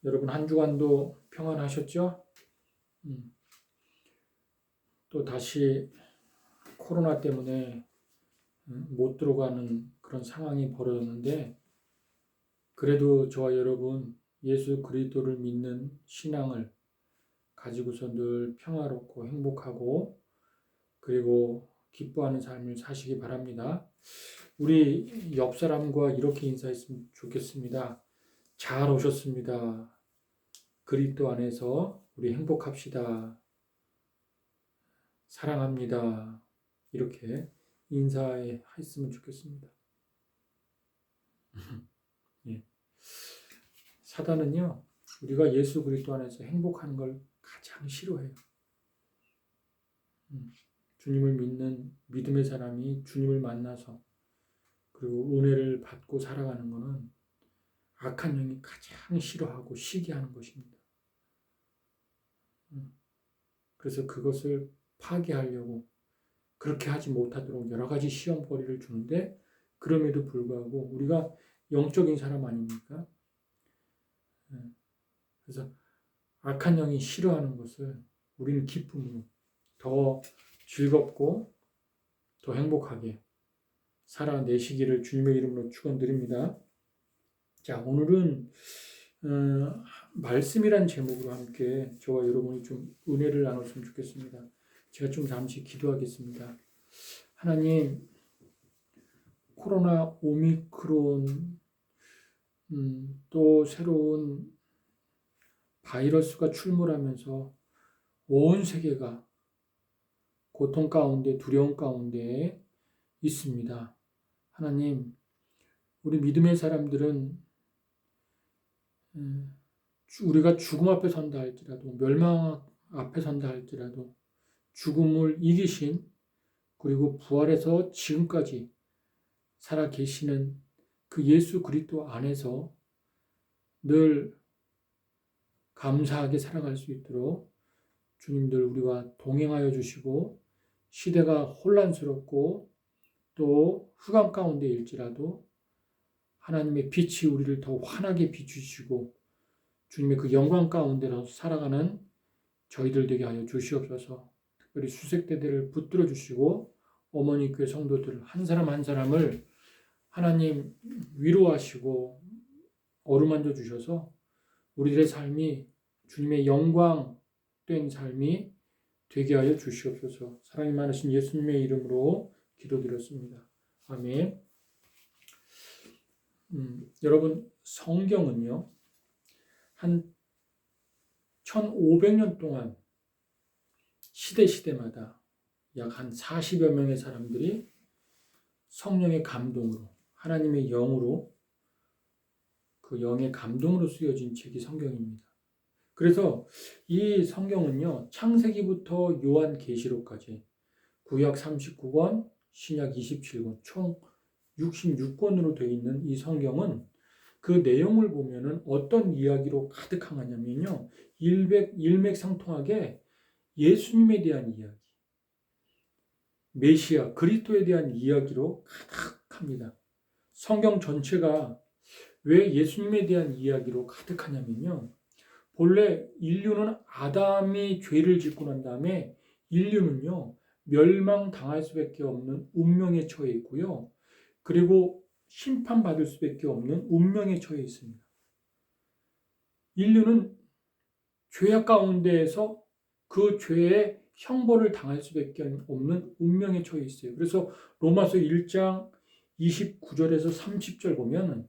여러분 한 주간도 평안하셨죠? 또 다시 코로나 때문에 못 들어가는 그런 상황이 벌어졌는데, 그래도 저와 여러분 예수 그리스도를 믿는 신앙을 가지고서 늘 평화롭고 행복하고 그리고 기뻐하는 삶을 사시기 바랍니다. 우리 옆 사람과 이렇게 인사했으면 좋겠습니다. 잘 오셨습니다. 그리스도 안에서 우리 행복합시다. 사랑합니다. 이렇게 인사했으면 좋겠습니다. 예. 사단은요, 우리가 예수 그리스도 안에서 행복하는 걸 가장 싫어해요. 주님을 믿는 믿음의 사람이 주님을 만나서 그리고 은혜를 받고 살아가는 것은 악한 영이 가장 싫어하고 시기하는 것입니다. 그래서 그것을 파괴하려고 그렇게 하지 못하도록 여러 가지 시험거리를 주는데, 그럼에도 불구하고 우리가 영적인 사람 아닙니까? 그래서 악한 영이 싫어하는 것을 우리는 기쁨으로 더 즐겁고 더 행복하게 살아내시기를 주님의 이름으로 축원드립니다. 자, 오늘은 말씀이란 제목으로 함께 저와 여러분이 좀 은혜를 나눴으면 좋겠습니다. 제가 좀 잠시 기도하겠습니다. 하나님, 코로나 오미크론 또 새로운 바이러스가 출몰하면서 온 세계가 고통 가운데 두려움 가운데 있습니다. 하나님, 우리 믿음의 사람들은 우리가 죽음 앞에 선다 할지라도 멸망 앞에 선다 할지라도 죽음을 이기신 그리고 부활해서 지금까지 살아 계시는 그 예수 그리스도 안에서 늘 감사하게 살아갈 수 있도록 주님들 우리와 동행하여 주시고, 시대가 혼란스럽고 또 흑암 가운데 일지라도 하나님의 빛이 우리를 더 환하게 비추시고 주님의 그 영광 가운데로 살아가는 저희들 되게 하여 주시옵소서. 특별히 수색대들을 붙들어 주시고 어머니 교회 성도들 한 사람 한 사람을 하나님 위로하시고 어루만져 주셔서 우리들의 삶이 주님의 영광된 삶이 되게 하여 주시옵소서. 사랑이 많으신 예수님의 이름으로 기도드렸습니다. 아멘. 여러분, 성경은요, 한 1500년 동안 시대마다 약 한 40여 명의 사람들이 성령의 감동으로, 하나님의 영으로, 그 영의 감동으로 쓰여진 책이 성경입니다. 그래서 이 성경은요, 창세기부터 요한계시록까지 구약 39권, 신약 27권, 총 66권으로 되어 있는 이 성경은 그 내용을 보면은 어떤 이야기로 가득하냐면요, 일맥상통하게 예수님에 대한 이야기, 메시아 그리스도에 대한 이야기로 가득합니다. 성경 전체가 왜 예수님에 대한 이야기로 가득하냐면요, 본래 인류는 아담이 죄를 짓고 난 다음에 인류는요, 멸망당할 수밖에 없는 운명에 처해 있고요, 그리고 심판받을 수밖에 없는 운명에 처해 있습니다. 인류는 죄악 가운데에서 그 죄의 형벌을 당할 수밖에 없는 운명에 처해 있어요. 그래서 로마서 1장 29절에서 30절 보면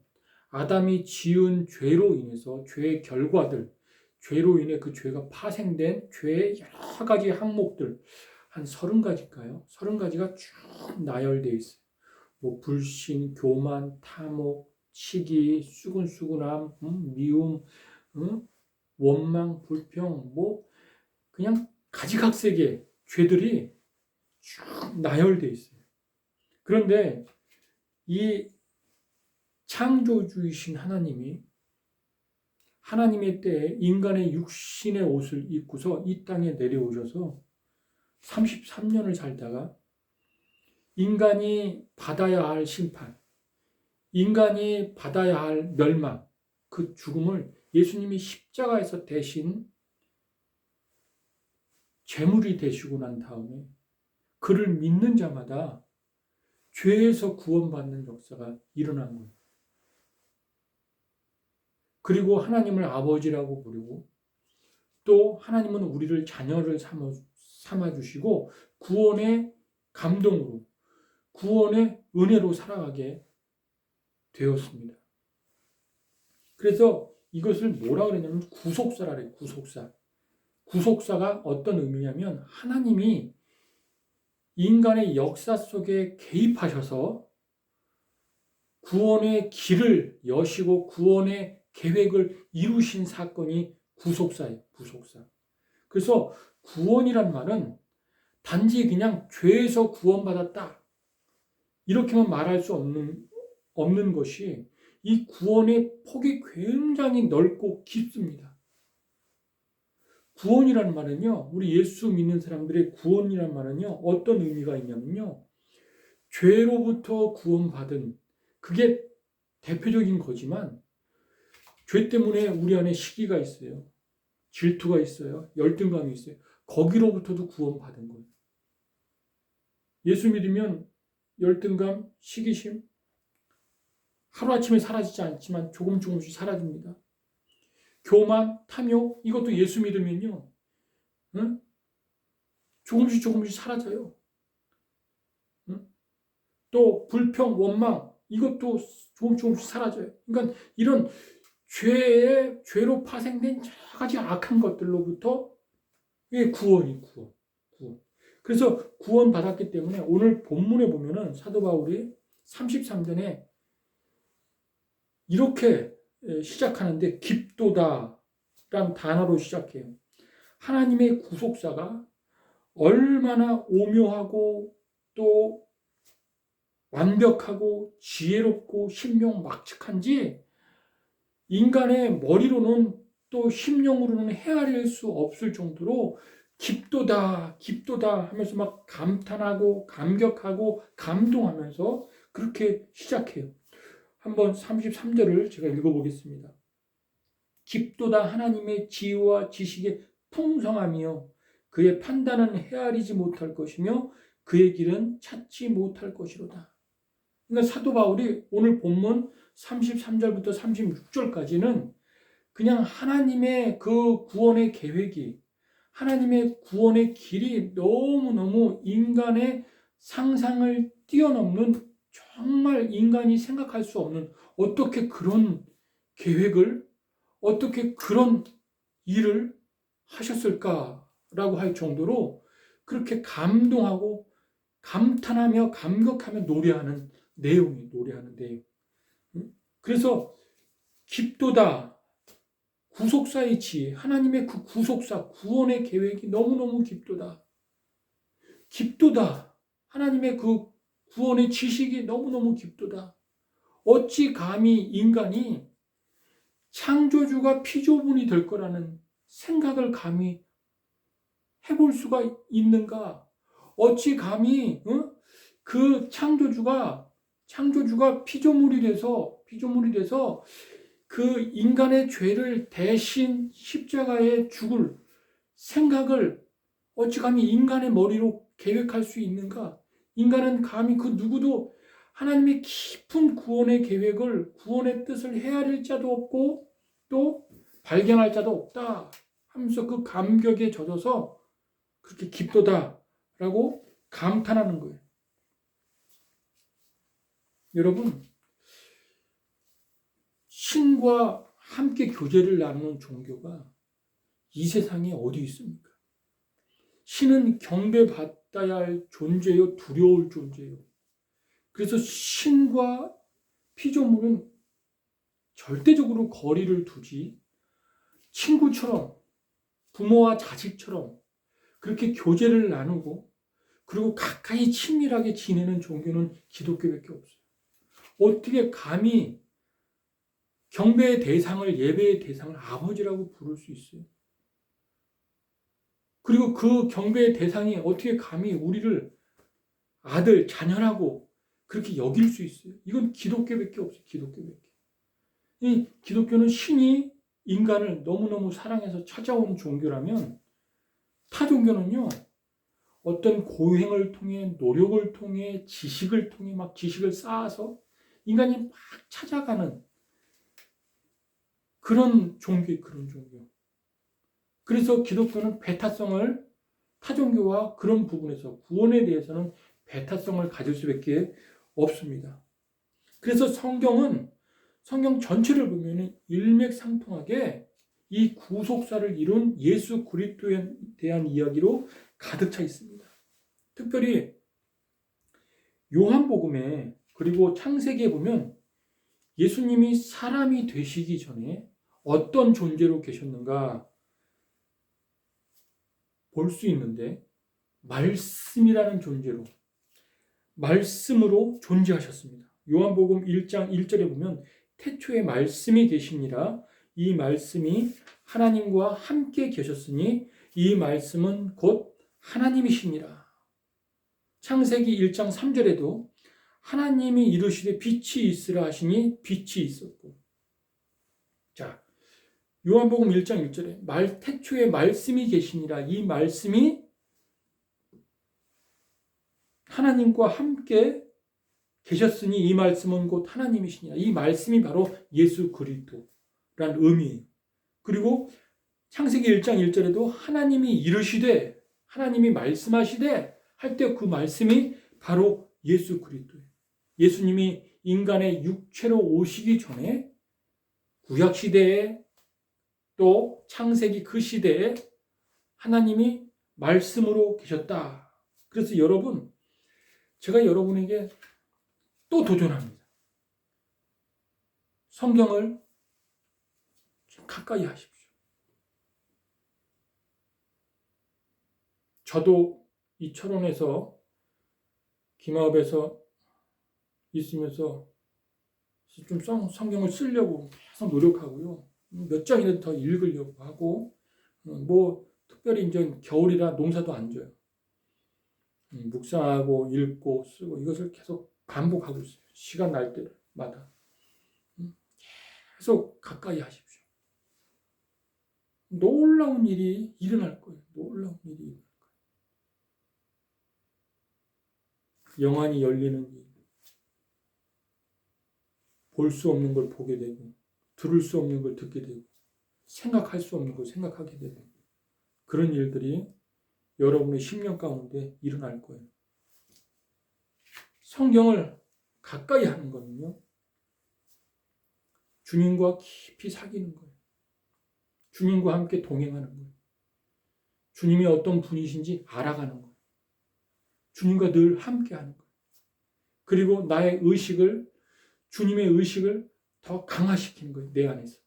아담이 지은 죄로 인해서 죄의 결과들, 죄로 인해 그 죄가 파생된 죄의 여러 가지 항목들, 한 30가지일까요? 30가지가 쭉 나열되어 있어요. 뭐 불신, 교만, 탐욕, 시기, 수근수근함, 미움, 원망, 불평, 뭐 그냥 가지각색의 죄들이 쭉 나열되어 있어요. 그런데 이 창조주이신 하나님이 하나님의 때에 인간의 육신의 옷을 입고서 이 땅에 내려오셔서 33년을 살다가 인간이 받아야 할 심판, 인간이 받아야 할 멸망, 그 죽음을 예수님이 십자가에서 대신 제물이 되시고 난 다음에 그를 믿는 자마다 죄에서 구원받는 역사가 일어난 거예요. 그리고 하나님을 아버지라고 부르고 또 하나님은 우리를 자녀를 삼아주시고 구원의 감동으로 구원의 은혜로 살아가게 되었습니다. 그래서 이것을 뭐라 그랬냐면 구속사라 그래요. 구속사. 구속사가 어떤 의미냐면 하나님이 인간의 역사 속에 개입하셔서 구원의 길을 여시고 구원의 계획을 이루신 사건이 구속사예요. 구속사. 그래서 구원이란 말은 단지 그냥 죄에서 구원받았다 이렇게만 말할 수 없는 것이 이 구원의 폭이 굉장히 넓고 깊습니다. 구원이란 말은요, 우리 예수 믿는 사람들의 구원이란 말은요, 어떤 의미가 있냐면요, 죄로부터 구원받은, 그게 대표적인 거지만, 죄 때문에 우리 안에 시기가 있어요. 질투가 있어요. 열등감이 있어요. 거기로부터도 구원받은 거예요. 예수 믿으면 열등감, 시기심, 하루아침에 사라지지 않지만 조금씩 사라집니다. 교만, 탐욕, 이것도 예수 믿으면요, 응? 조금씩 사라져요. 응? 또 불평, 원망, 이것도 조금씩 사라져요. 그러니까 이런 죄로 파생된 여러 가지 악한 것들로부터 구원. 그래서 구원 받았기 때문에 오늘 본문에 보면은 사도 바울이 33절에 이렇게 시작하는데 깊도다라는 단어로 시작해요. 하나님의 구속사가 얼마나 오묘하고 또 완벽하고 지혜롭고 신명막측한지 인간의 머리로는 또 심령으로는 헤아릴 수 없을 정도로 깊도다 하면서 막 감탄하고 감격하고 감동하면서 그렇게 시작해요. 한번 33절을 제가 읽어보겠습니다. 깊도다 하나님의 지혜와 지식의 풍성함이요 그의 판단은 헤아리지 못할 것이며 그의 길은 찾지 못할 것이로다. 그러니까 사도 바울이 오늘 본문 33절부터 36절까지는 그냥 하나님의 그 구원의 계획이 하나님의 구원의 길이 너무너무 인간의 상상을 뛰어넘는 정말 인간이 생각할 수 없는 어떻게 그런 계획을 어떻게 그런 일을 하셨을까라고 할 정도로 그렇게 감동하고 감탄하며 감격하며 노래하는 내용. 그래서 깊도다 구속사의 지혜, 하나님의 그 구속사, 구원의 계획이 너무너무 깊도다. 하나님의 그 구원의 지식이 너무너무 깊도다. 어찌 감히 인간이 창조주가 피조물이 될 거라는 생각을 감히 해볼 수가 있는가? 어찌 감히 그 창조주가 피조물이 돼서 그 인간의 죄를 대신 십자가에 죽을 생각을 어찌 감히 인간의 머리로 계획할 수 있는가? 인간은 감히 그 누구도 하나님의 깊은 구원의 계획을, 구원의 뜻을 헤아릴 자도 없고 또 발견할 자도 없다 하면서 그 감격에 젖어서 그렇게 깊도다라고 감탄하는 거예요. 여러분, 신과 함께 교제를 나누는 종교가 이 세상에 어디 있습니까? 신은 경배받아야 할 존재요, 두려울 존재요. 그래서 신과 피조물은 절대적으로 거리를 두지 친구처럼 부모와 자식처럼 그렇게 교제를 나누고 그리고 가까이 친밀하게 지내는 종교는 기독교밖에 없어요. 어떻게 감히 경배의 대상을 예배의 대상을 아버지라고 부를 수 있어요? 그리고 그 경배의 대상이 어떻게 감히 우리를 아들, 자녀라고 그렇게 여길 수 있어요? 이건 기독교밖에 없어요. 이 기독교는 신이 인간을 너무너무 사랑해서 찾아온 종교라면 타 종교는요, 어떤 고행을 통해, 노력을 통해, 지식을 통해 막 지식을 쌓아서 인간이 막 찾아가는 그런 종교. 그래서 기독교는 배타성을 타 종교와 그런 부분에서 구원에 대해서는 배타성을 가질 수밖에 없습니다. 그래서 성경 전체를 보면 일맥상통하게 이 구속사를 이룬 예수 그리스도에 대한 이야기로 가득 차 있습니다. 특별히 요한복음에 그리고 창세기에 보면 예수님이 사람이 되시기 전에 어떤 존재로 계셨는가 볼 수 있는데, 말씀이라는 존재로, 말씀으로 존재하셨습니다. 요한복음 1장 1절에 보면 태초에 말씀이 계시니라. 이 말씀이 하나님과 함께 계셨으니 이 말씀은 곧 하나님이시니라. 창세기 1장 3절에도 하나님이 이르시되 빛이 있으라 하시니 빛이 있었고. 자, 요한복음 1장 1절에 태초에 말씀이 계시니라. 이 말씀이 하나님과 함께 계셨으니 이 말씀은 곧 하나님이시니라. 이 말씀이 바로 예수 그리스도라는 의미예요. 그리고 창세기 1장 1절에도 하나님이 이르시되, 하나님이 말씀하시되 할 때 그 말씀이 바로 예수 그리스도예요. 예수님이 인간의 육체로 오시기 전에 구약시대에 또 창세기 그 시대에 하나님이 말씀으로 계셨다. 그래서 여러분, 제가 여러분에게 또 도전합니다. 성경을 좀 가까이 하십시오. 저도 이 철원에서 김아업에서 있으면서 좀 성경을 쓰려고 계속 노력하고요. 몇 장이라도 더 읽으려고 하고, 뭐 특별히 이제 겨울이라 농사도 안 져요. 묵상하고 읽고 쓰고 이것을 계속 반복하고 있어요. 시간 날 때마다. 계속 가까이 하십시오. 놀라운 일이 일어날 거예요. 놀라운 일이 일어날 거예요. 영안이 열리는 일. 볼 수 없는 걸 보게 되고, 들을 수 없는 걸 듣게 되고, 생각할 수 없는 걸 생각하게 되고, 그런 일들이 여러분의 심령 가운데 일어날 거예요. 성경을 가까이 하는 거는요, 주님과 깊이 사귀는 거예요. 주님과 함께 동행하는 거예요. 주님이 어떤 분이신지 알아가는 거예요. 주님과 늘 함께 하는 거예요. 그리고 나의 의식을, 주님의 의식을 더 강화시키는 거예요. 내 안에서.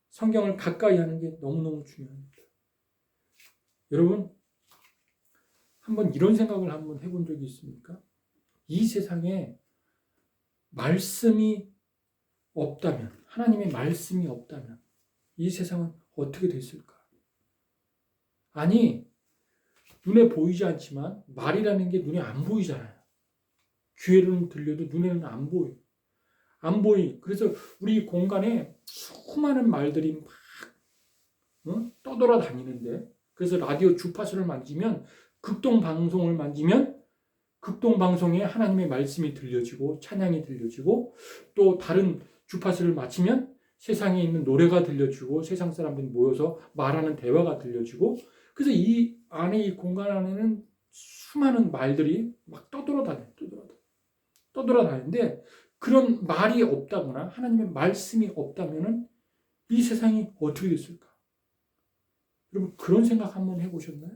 성경을 가까이 하는 게 너무너무 중요합니다. 여러분, 한번 이런 생각을 한번 해본 적이 있습니까? 이 세상에 말씀이 없다면, 하나님의 말씀이 없다면 이 세상은 어떻게 됐을까? 아니, 눈에 보이지 않지만 말이라는 게 눈에 안 보이잖아요. 귀에는 들려도 눈에는 안 보여요. 안 보이. 그래서 우리 공간에 수많은 말들이 막 떠돌아다니는데, 그래서 라디오 주파수를 만지면, 극동방송을 만지면 극동방송에 하나님의 말씀이 들려지고 찬양이 들려지고, 또 다른 주파수를 맞추면 세상에 있는 노래가 들려지고 세상 사람들이 모여서 말하는 대화가 들려지고, 그래서 이 안에, 이 공간 안에는 수많은 말들이 막 떠돌아다니는데, 그런 말이 없다거나 하나님의 말씀이 없다면 이 세상이 어떻게 됐을까? 여러분, 그런 생각 한번 해보셨나요?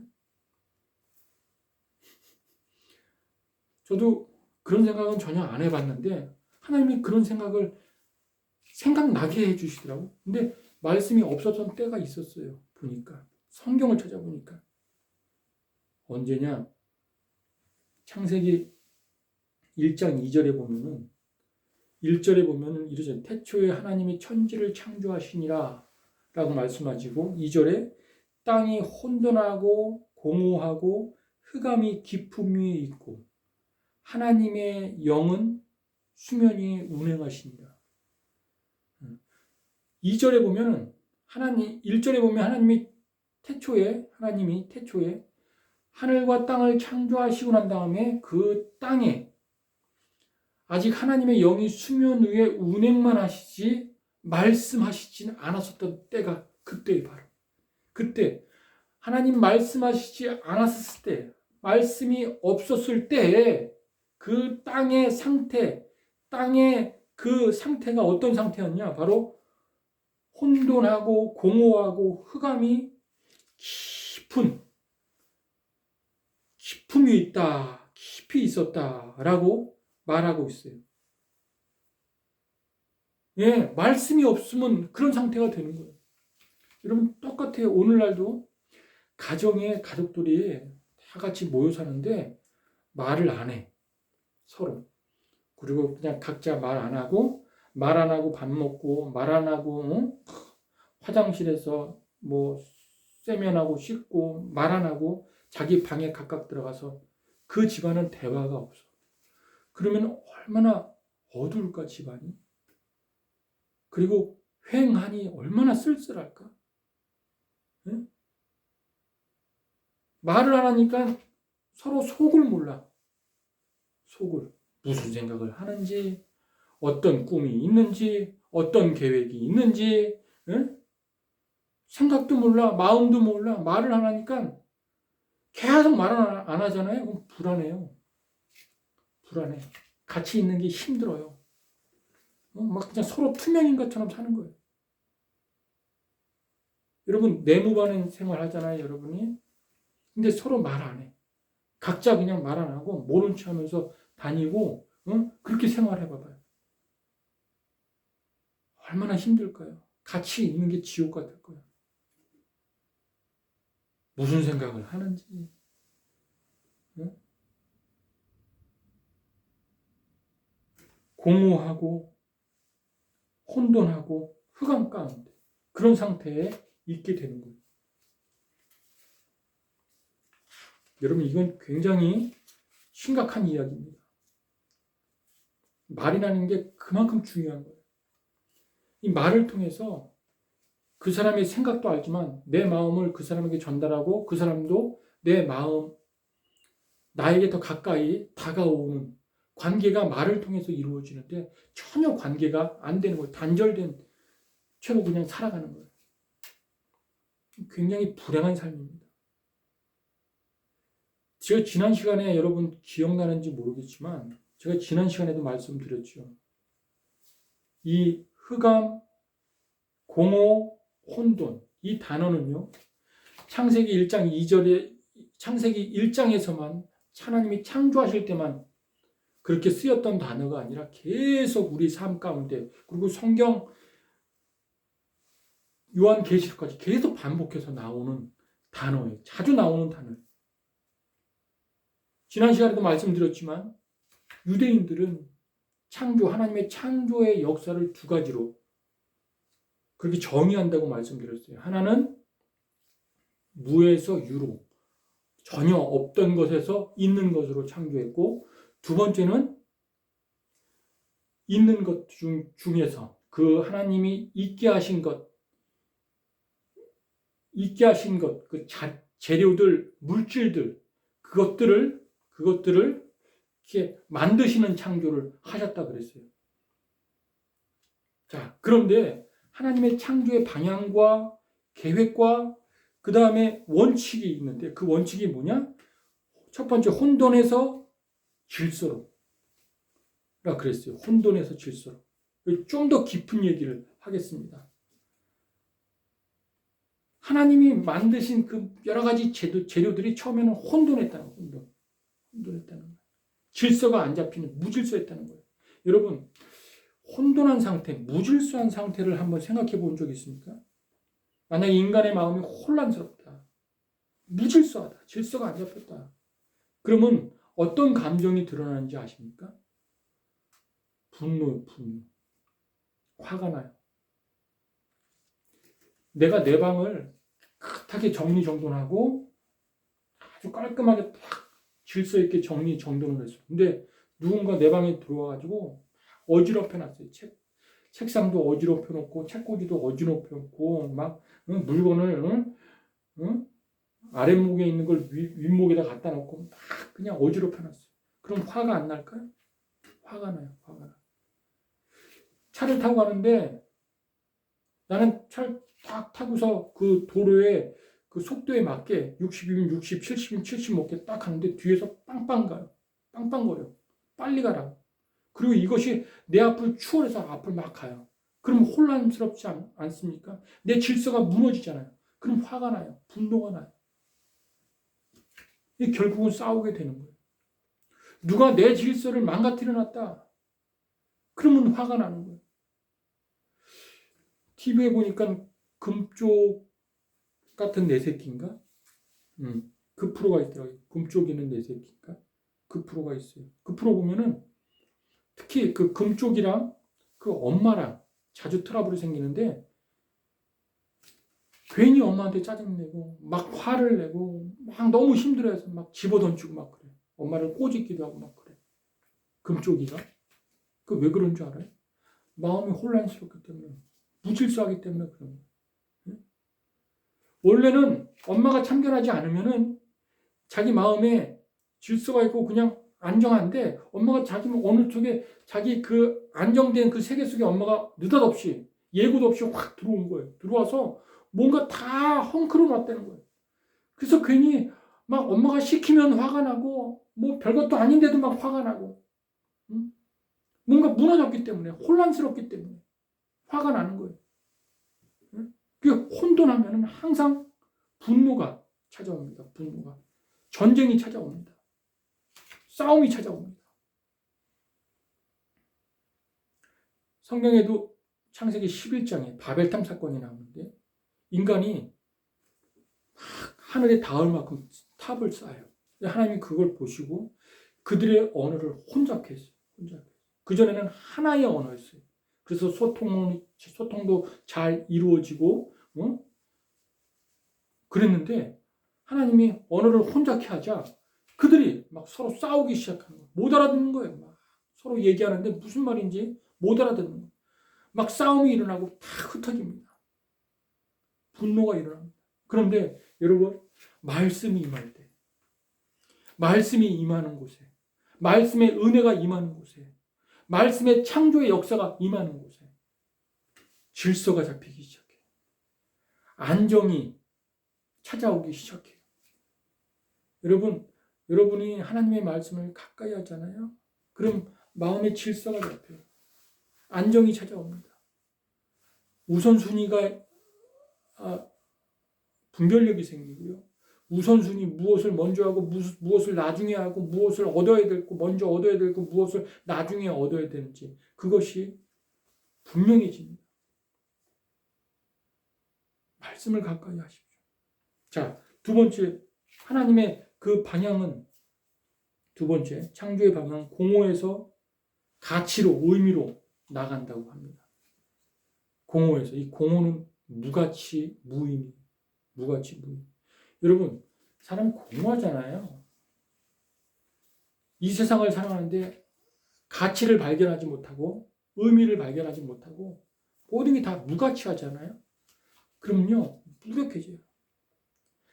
저도 그런 생각은 전혀 안 해봤는데 하나님이 그런 생각을 생각나게 해주시더라고요. 근데 말씀이 없었던 때가 있었어요. 보니까, 성경을 찾아보니까. 언제냐? 창세기 1장 2절에 보면은, 1절에 보면은 이르죠. 태초에 하나님이 천지를 창조하시니라 라고 말씀하시고, 2절에 땅이 혼돈하고 공허하고 흑암이 깊음 위에 있고 하나님의 영은 수면 위에 운행하시니라. 2절에 보면은 하나님 1절에 보면 하나님이 태초에 하늘과 땅을 창조하시고 난 다음에 그 땅에 아직 하나님의 영이 수면 위에 운행만 하시지 말씀하시지는 않았었던 때가 그때에 바로 그때 하나님 말씀하시지 않았을 때, 말씀이 없었을 때에 그 땅의 그 상태가 어떤 상태였냐? 바로 혼돈하고 공허하고 흑암이 깊음이 있다, 깊이 있었다라고 말하고 있어요. 예, 말씀이 없으면 그런 상태가 되는 거예요. 여러분 똑같아요. 오늘날도 가정에 가족들이 다 같이 모여 사는데 말을 안 해. 서로. 그리고 그냥 각자 말 안 하고 밥 먹고 말 안 하고 화장실에서 뭐 세면하고 씻고 말 안 하고 자기 방에 각각 들어가서 그 집안은 대화가 없어. 그러면 얼마나 어두울까 집안이. 그리고 횡하니 얼마나 쓸쓸할까. 응? 말을 안 하니까 서로 속을 몰라. 속을. 무슨 생각을 하는지, 어떤 꿈이 있는지, 어떤 계획이 있는지, 응? 생각도 몰라, 마음도 몰라. 말을 안 하니까 계속 말을 안 하잖아요. 그럼 불안해요. 불안해. 같이 있는 게 힘들어요. 막 그냥 서로 투명인 것처럼 사는 거예요. 여러분, 내무반응 생활 하잖아요, 여러분이. 근데 서로 말 안 해. 각자 그냥 말 안 하고 모른 체 하면서 다니고 그렇게 생활해 봐봐요. 얼마나 힘들까요? 같이 있는 게 지옥 같을 거예요. 무슨 생각을 하는지. 공허하고 혼돈하고 흑암 가운데 그런 상태에 있게 되는 거예요. 여러분 이건 굉장히 심각한 이야기입니다. 말이라는 게 그만큼 중요한 거예요. 이 말을 통해서 그 사람의 생각도 알지만 내 마음을 그 사람에게 전달하고 그 사람도 내 마음, 나에게 더 가까이 다가오는 관계가 말을 통해서 이루어지는데 전혀 관계가 안 되는 거예요. 단절된 채로 그냥 살아가는 거예요. 굉장히 불행한 삶입니다. 제가 지난 시간에 여러분 기억나는지 모르겠지만 제가 지난 시간에도 말씀드렸죠. 이 흑암, 공허, 혼돈 이 단어는요. 창세기 1장 2절에 창세기 1장에서만 하나님이 창조하실 때만 그렇게 쓰였던 단어가 아니라 계속 우리 삶 가운데 그리고 성경 요한계시록까지 계속 반복해서 나오는 단어예요. 자주 나오는 단어예요. 지난 시간에도 말씀드렸지만 유대인들은 하나님의 창조의 역사를 두 가지로 그렇게 정의한다고 말씀드렸어요. 하나는 무에서 유로, 전혀 없던 것에서 있는 것으로 창조했고, 두 번째는 있는 것 중에서 그 하나님이 있게 하신 것, 그 재료들, 물질들, 그것들을 이렇게 만드시는 창조를 하셨다 그랬어요. 자, 그런데 하나님의 창조의 방향과 계획과 그 다음에 원칙이 있는데 그 원칙이 뭐냐? 첫 번째 혼돈에서 질서로 라 그랬어요. 혼돈에서 질서로. 좀 더 깊은 얘기를 하겠습니다. 하나님이 만드신 그 여러 가지 재료들이 처음에는 혼돈했다는 거예요. 혼돈했다는 거예요. 질서가 안 잡히는 무질서했다는 거예요. 여러분 혼돈한 상태, 무질서한 상태를 한번 생각해 본 적 있습니까? 만약 인간의 마음이 혼란스럽다, 무질서하다, 질서가 안 잡혔다. 그러면 어떤 감정이 드러나는지 아십니까? 분노. 화가 나요. 내가 내 방을 깨끗하게 정리정돈하고 아주 깔끔하게 딱 질서 있게 정리정돈을 했어요. 근데 누군가 내 방에 들어와가지고 어지럽혀 놨어요. 책상도 어지럽혀 놓고 책꽂이도 어지럽혀 놓고 막 물건을 아랫목에 있는 걸 윗목에다 갖다 놓고 막 그냥 어지럽혀 놨어요. 그럼 화가 안 날까요? 화가 나요. 화가 나. 차를 타고 가는데 나는 차를 딱 타고서 그 도로에 그 속도에 맞게 60이면 60, 70이면 70 먹게 딱 하는데 뒤에서 빵빵 가요. 빵빵거려. 빨리 가라고. 그리고 이것이 내 앞을 추월해서 앞을 막 가요. 그럼 혼란스럽지 않습니까? 내 질서가 무너지잖아요. 그럼 화가 나요. 분노가 나요. 결국은 싸우게 되는 거예요. 누가 내 질서를 망가뜨려 놨다. 그러면 화가 나는 거예요. TV에 보니까 금쪽 같은 내 새끼인가? 그 프로가 있더라고요. 금쪽이는 내 새끼인가? 그 프로가 있어요. 그 프로 보면은 특히 그 금쪽이랑 그 엄마랑 자주 트러블이 생기는데 괜히 엄마한테 짜증내고 막 화를 내고 막 너무 힘들어해서 막 집어던지고 막 그래. 엄마를 꼬집기도 하고 막 그래. 금쪽이가. 그 왜 그런 줄 알아요? 마음이 혼란스럽기 때문에. 무질서하기 때문에 그런 거예요. 원래는 엄마가 참견하지 않으면은 자기 마음에 질서가 있고 그냥 안정한데 엄마가 자기 어느 쪽에 자기 그 안정된 그 세계 속에 엄마가 느닷없이 예고도 없이 확 들어온 거예요. 들어와서 뭔가 다 헝클어 놨다는 거예요. 그래서 괜히 막 엄마가 시키면 화가 나고 뭐 별것도 아닌데도 막 화가 나고 뭔가 무너졌기 때문에 혼란스럽기 때문에 화가 나는 거예요. 그 혼돈하면 항상 분노가 찾아옵니다. 분노가. 전쟁이 찾아옵니다. 싸움이 찾아옵니다. 성경에도 창세기 11장에 바벨탑 사건이 나오는데 인간이 하늘에 닿을 만큼 탑을 쌓아요. 하나님이 그걸 보시고 그들의 언어를 혼잡케 했어요. 그전에는 하나의 언어였어요. 그래서 소통도 잘 이루어지고 그랬는데 하나님이 언어를 혼잡케 하자 그들이 막 서로 싸우기 시작하는 거예요. 못 알아듣는 거예요. 막 서로 얘기하는데 무슨 말인지 못 알아듣는 거예요. 막 싸움이 일어나고 다 흩어집니다. 분노가 일어납니다. 그런데 여러분 말씀이 임할 때 말씀이 임하는 곳에 말씀의 은혜가 임하는 곳에 말씀의 창조의 역사가 임하는 곳에 질서가 잡히기 시작해요. 안정이 찾아오기 시작해요. 여러분이 하나님의 말씀을 가까이 하잖아요. 그럼 마음의 질서가 잡혀요. 안정이 찾아옵니다. 우선순위가 분별력이 생기고요. 우선순위 무엇을 먼저 하고 무엇을 나중에 하고 무엇을 얻어야 되고 먼저 얻어야 되고 무엇을 나중에 얻어야 되는지 그것이 분명해집니다. 말씀을 가까이 하십시오. 자, 두 번째 하나님의 그 방향은 두 번째 창조의 방향은 공허에서 가치로 의미로 나간다고 합니다. 공허에서 이 공허는 무가치 무의미 여러분 사람 공허하잖아요. 이 세상을 살아가는데 가치를 발견하지 못하고 의미를 발견하지 못하고 모든 게 다 무가치하잖아요. 그럼요 무력해져요.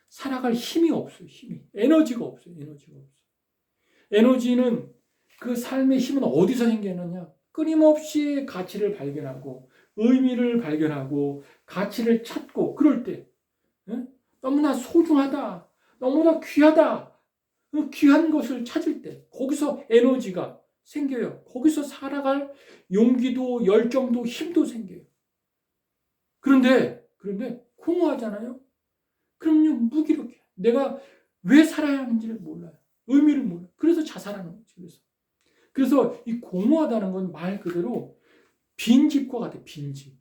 살아갈 힘이 없어요. 에너지가 없어요. 에너지는 그 삶의 힘은 어디서 생기느냐? 끊임없이 가치를 발견하고 의미를 발견하고 가치를 찾고 그럴 때 너무나 소중하다, 너무나 귀하다, 귀한 것을 찾을 때 거기서 에너지가 생겨요. 거기서 살아갈 용기도 열정도 힘도 생겨요. 그런데 공허하잖아요. 그럼요 무기력해. 내가 왜 살아야 하는지를 몰라요. 의미를 몰라요. 그래서 자살하는 거죠. 그래서 이 공허하다는 건 말 그대로 빈 집과 같아요. 빈 집.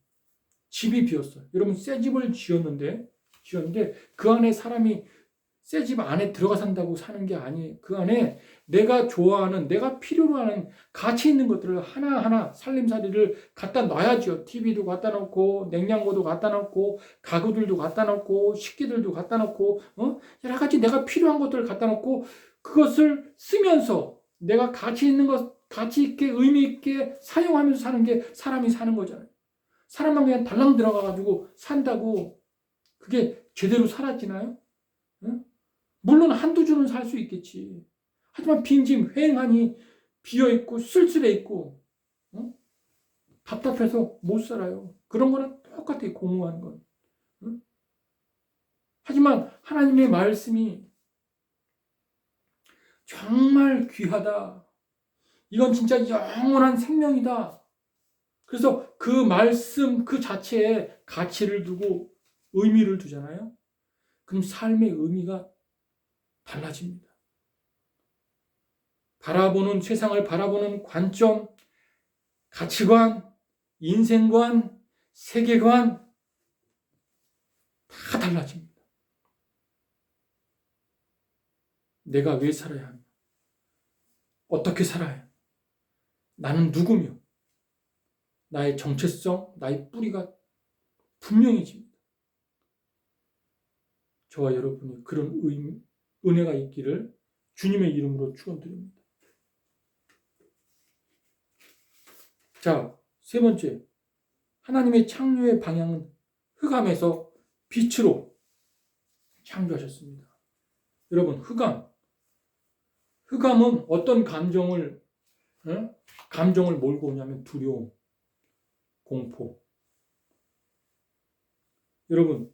집이 비었어요. 여러분 새 집을 지었는데 그 안에 사람이 새 집 안에 들어가 산다고 사는 게 아니에요. 그 안에 내가 좋아하는 내가 필요로 하는 가치 있는 것들을 하나하나 살림살이를 갖다 놔야죠. TV도 갖다 놓고 냉장고도 갖다 놓고 가구들도 갖다 놓고 식기들도 갖다 놓고 여러 가지 내가 필요한 것들을 갖다 놓고 그것을 쓰면서 내가 가치 있는 것 가치 있게 의미 있게 사용하면서 사는 게 사람이 사는 거잖아요. 사람만 그냥 달랑 들어가가지고 산다고 그게 제대로 살아지나요? 응? 물론 한두 주는 살 수 있겠지. 하지만 빈짐, 휑하니 비어있고 쓸쓸해있고 답답해서 못 살아요. 그런 거랑 똑같아, 공허한 건. 응? 하지만 하나님의 말씀이 정말 귀하다. 이건 진짜 영원한 생명이다. 그래서 그 말씀 그 자체에 가치를 두고 의미를 두잖아요. 그럼 삶의 의미가 달라집니다. 바라보는 세상을 바라보는 관점, 가치관, 인생관, 세계관 다 달라집니다. 내가 왜 살아야 하며 어떻게 살아야 하며 나는 누구며 나의 정체성, 나의 뿌리가 분명해집니다. 저와 여러분이 그런 은혜가 있기를 주님의 이름으로 축원드립니다. 자, 세 번째, 하나님의 창조의 방향은 흑암에서 빛으로 창조하셨습니다. 여러분, 흑암은 어떤 감정을 몰고 오냐면 두려움, 공포. 여러분,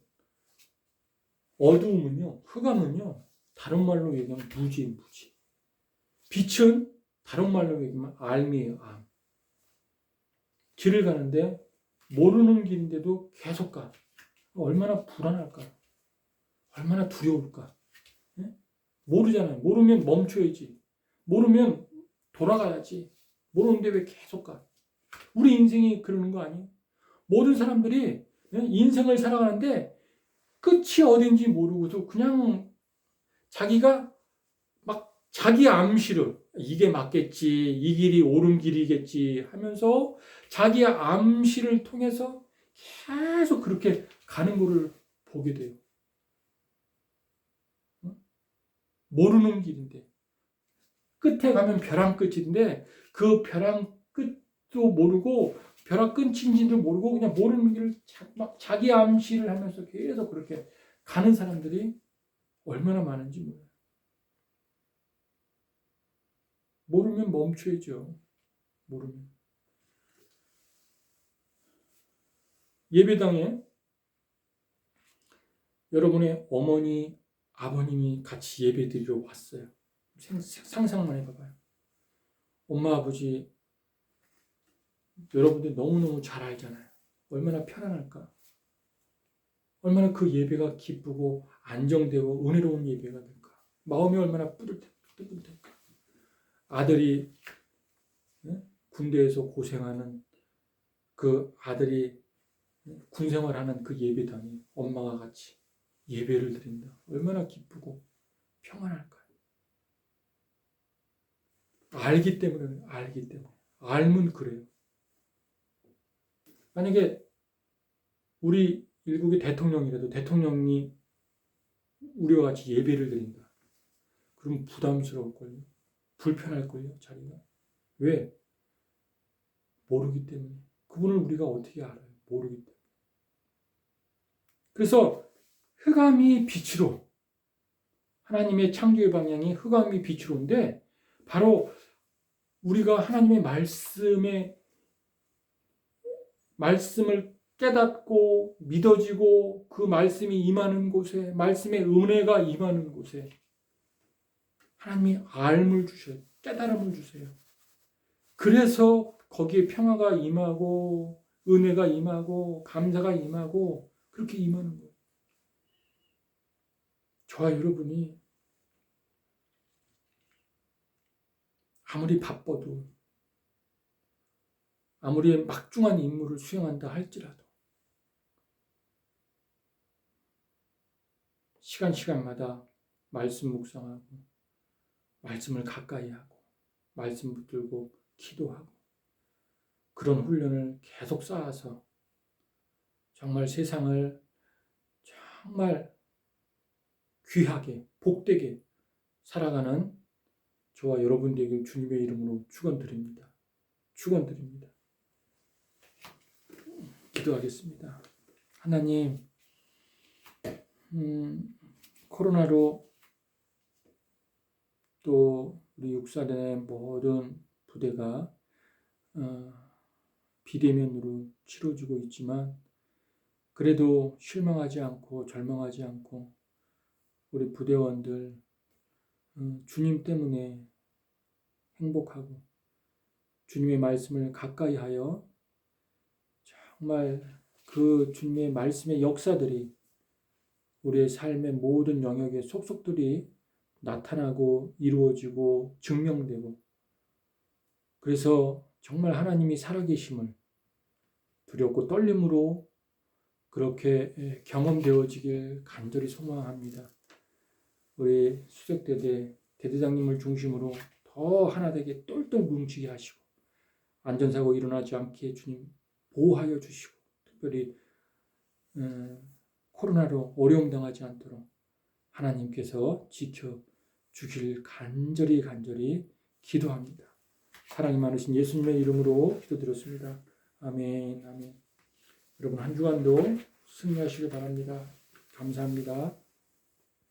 어두움은요, 흑암은요, 다른 말로 얘기하면 무지예요, 무지. 빛은 다른 말로 얘기하면 알미예요, 암. 길을 가는데 모르는 길인데도 계속 가. 얼마나 불안할까? 얼마나 두려울까? 모르잖아요. 모르면 멈춰야지. 모르면 돌아가야지. 모르는데 왜 계속 가? 우리 인생이 그러는 거 아니에요? 모든 사람들이 인생을 살아가는데 끝이 어딘지 모르고도 그냥 자기가 막 자기 암시를 이게 맞겠지, 이 길이 옳은 길이겠지 하면서 자기 암시를 통해서 계속 그렇게 가는 거를 보게 돼요. 모르는 길인데 끝에 가면 벼랑 끝인데 그 벼랑 끝도 모르고 벼랑 끝인지도 모르고 그냥 모르는 길을 막 자기 암시를 하면서 계속 그렇게 가는 사람들이 얼마나 많은지 몰라요. 모르면 멈춰야죠. 모르면. 예배당에 여러분의 어머니, 아버님이 같이 예배 드리러 왔어요. 상상만 해봐봐요. 엄마, 아버지, 여러분들 너무너무 잘 알잖아요. 얼마나 편안할까? 얼마나 그 예배가 기쁘고 안정되고 은혜로운 예배가 될까? 마음이 얼마나 뿌듯할까? 아들이 군대에서 고생하는 그 아들이 군 생활하는 그 예배당에 엄마가 같이 예배를 드린다. 얼마나 기쁘고 평안할까요? 알기 때문에. 알면 그래요. 만약에 우리 일국의 대통령이라도 대통령이 우리와 같이 예배를 드린다. 그럼 부담스러울걸요. 불편할걸요, 자리가. 왜? 모르기 때문에. 그분을 우리가 어떻게 알아요? 모르기 때문에. 그래서 흑암이 빛으로, 하나님의 창조의 방향이 흑암이 빛으로인데 바로 우리가 하나님의 말씀을 깨닫고 믿어지고 그 말씀이 임하는 곳에, 말씀의 은혜가 임하는 곳에 하나님이 알을 주셔요. 깨달음을 주세요. 그래서 거기에 평화가 임하고 은혜가 임하고 감사가 임하고 그렇게 임하는 거예요. 저와 여러분이 아무리 바빠도 아무리 막중한 임무를 수행한다 할지라도 시간마다 말씀 묵상하고 말씀을 가까이 하고 말씀 붙들고 기도하고 그런 훈련을 계속 쌓아서 정말 세상을 정말 귀하게 복되게 살아가는 저와 여러분 되길 주님의 이름으로 축원드립니다. 축원드립니다. 기도하겠습니다. 하나님, 코로나로 또 우리 육사단의 모든 부대가 비대면으로 치러지고 있지만 그래도 실망하지 않고 절망하지 않고 우리 부대원들 주님 때문에 행복하고 주님의 말씀을 가까이 하여 정말 그 주님의 말씀의 역사들이 우리의 삶의 모든 영역에 속속들이 나타나고 이루어지고 증명되고 그래서 정말 하나님이 살아계심을 두렵고 떨림으로 그렇게 경험되어지길 간절히 소망합니다. 우리 수색대대 대대장님을 중심으로 더 하나 되게 똘똘 뭉치게 하시고 안전사고 일어나지 않게 주님 보호하여 주시고 특별히 코로나로 어려움 당하지 않도록 하나님께서 지켜주길 간절히 기도합니다. 사랑이 많으신 예수님의 이름으로 기도드렸습니다. 아멘, 아멘. 여러분 한 주간도 승리하시길 바랍니다. 감사합니다.